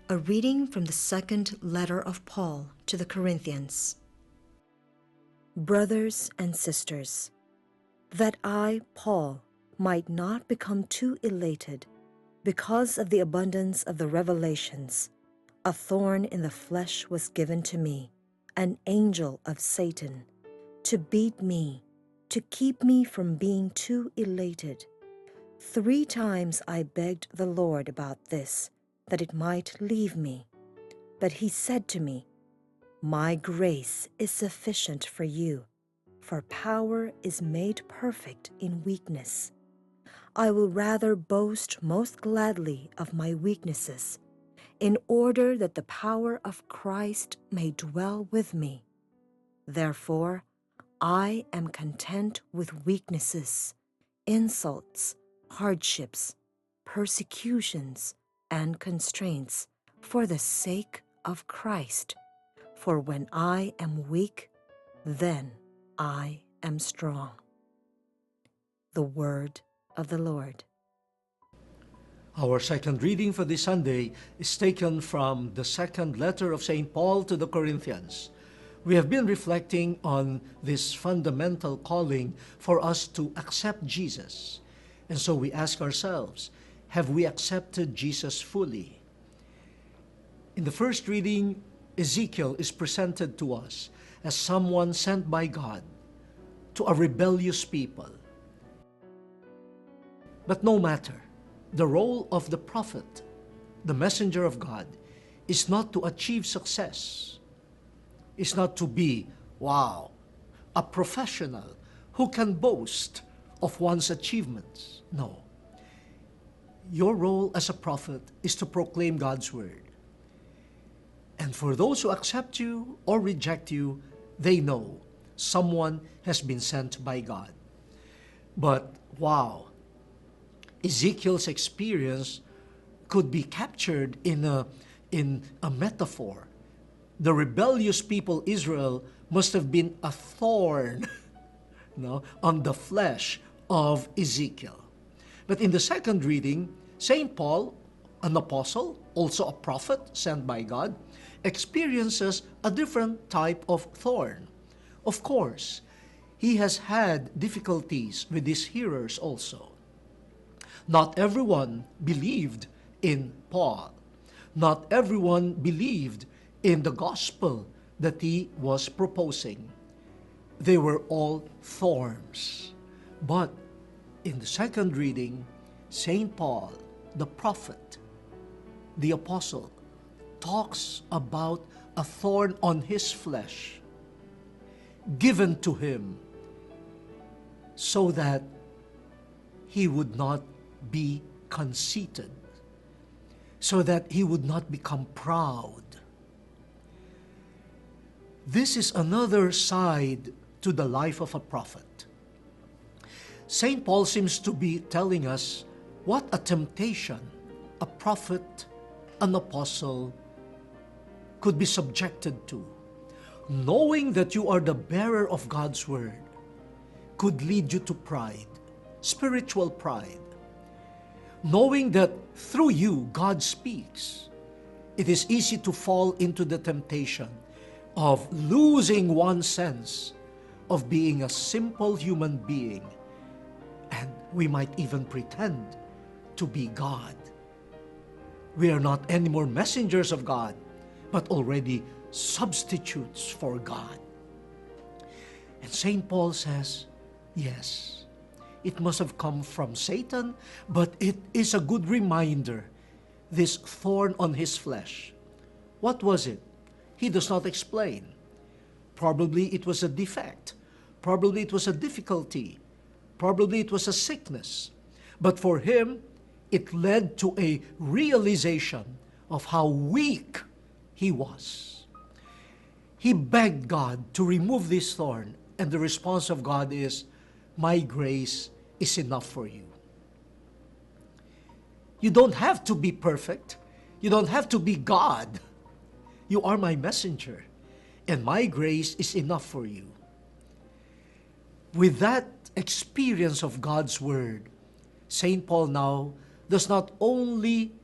A reading from the second letter of Paul to the Corinthians. Brothers and sisters, that I, Paul, might not become too elated because of the abundance of the revelations, a thorn in the flesh was given to me, an angel of Satan, to beat me, to keep me from being too elated. 3 times I begged the Lord about this, that it might leave me. But he said to me, "My grace is sufficient for you, for power is made perfect in weakness. I will rather boast most gladly of my weaknesses, in order that the power of Christ may dwell with me. Therefore, I am content with weaknesses, insults, hardships, persecutions, and constraints for the sake of Christ. For when I am weak, then I am strong." The word of the Lord. Our second reading for this Sunday is taken from the second letter of St. Paul to the Corinthians. We have been reflecting on this fundamental calling for us to accept Jesus. And so we ask ourselves, have we accepted Jesus fully? In the first reading, Ezekiel is presented to us as someone sent by God to a rebellious people. But no matter, the role of the prophet, the messenger of God, is not to achieve success. It's not to be, a professional who can boast of one's achievements. No. Your role as a prophet is to proclaim God's word. And for those who accept you or reject you, they know someone has been sent by God. But Ezekiel's experience could be captured in a metaphor. The rebellious people Israel must have been a thorn on the flesh of Ezekiel. But in the second reading, St. Paul, an apostle, also a prophet sent by God, experiences a different type of thorn. Of course, he has had difficulties with his hearers also. Not everyone believed in Paul. Not everyone believed in the gospel that he was proposing. They were all thorns. But in the second reading, St. Paul, the prophet, the apostle, talks about a thorn on his flesh given to him so that he would not be conceited, so that he would not become proud. This is another side to the life of a prophet. St. Paul seems to be telling us what a temptation a prophet, an apostle, could be subjected to. Knowing that you are the bearer of God's word could lead you to pride, spiritual pride. Knowing that through you God speaks, it is easy to fall into the temptation of losing one's sense of being a simple human being, and we might even pretend to be God. We are not anymore messengers of God, but already substitutes for God. And St. Paul says, yes, it must have come from Satan, but it is a good reminder, this thorn on his flesh. What was it? He does not explain. Probably it was a defect. Probably it was a difficulty. Probably it was a sickness. But for him, it led to a realization of how weak he was. He begged God to remove this thorn, and the response of God is, "My grace is enough for you." You don't have to be perfect. You don't have to be God. You are my messenger, and my grace is enough for you. With that experience of God's word, St. Paul now does not only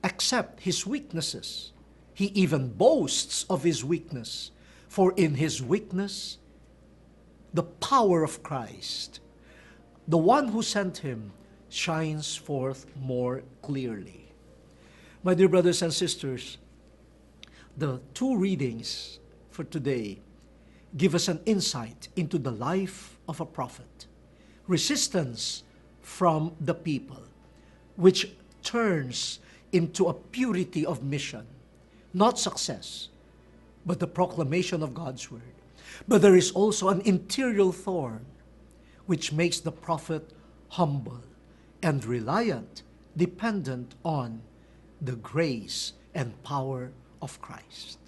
accept his weaknesses. He even boasts of his weakness. For in his weakness, the power of Christ, the one who sent him, shines forth more clearly. My dear brothers and sisters, the two readings for today give us an insight into the life of a prophet. Resistance from the people, which turns into a purity of mission, not success, but the proclamation of God's word. But there is also an interior thorn, which makes the prophet humble and reliant, dependent on the grace and power of Christ.